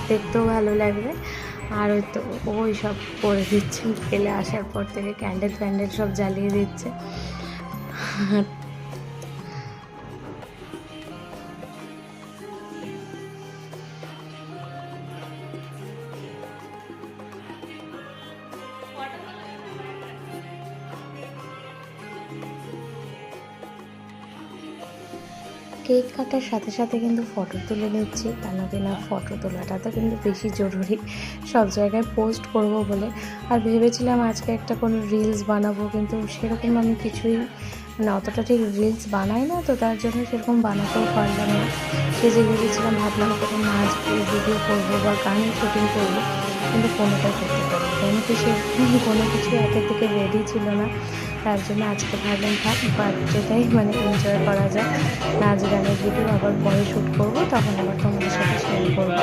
দেখতেও ভালো লাগবে। আর ওই তো ওই সব করে দিচ্ছে, বিকেলে আসার পর থেকে ক্যান্ডেল ফ্যান্ডেল সব জ্বালিয়ে দিচ্ছে। কেক কাটার সাথে সাথে কিন্তু ফটো তুলে নিচ্ছি, কেন কিনা ফটো তোলাটা তো কিন্তু বেশি জরুরি, সব জায়গায় পোস্ট করব বলে। আর ভেবেছিলাম আজকে একটা কোনো রিলস বানাবো, কিন্তু সেরকম আমি কিছুই মানে অতটা ঠিক রিলস বানাই না, তো তার জন্য সেরকম বানাতেও পারলাম না। সে যে ভেবেছিলাম, ভাবলাম কোনো নাচ ভিডিও করবো বা গানের শুটিং করবো, কিন্তু কোনোটাই করতে পারি কোনো কিছু, কোনো কিছু একের থেকে রেডি ছিল না। তার জন্য আজকে ভাবলাম থাক, বার্থডেটাই মানে এনজয় করা যায়। নাচ গানের ভিডিও আবার পরে শ্যুট করবো, তখন আবার তোমাদের সাথে শেয়ার করবো।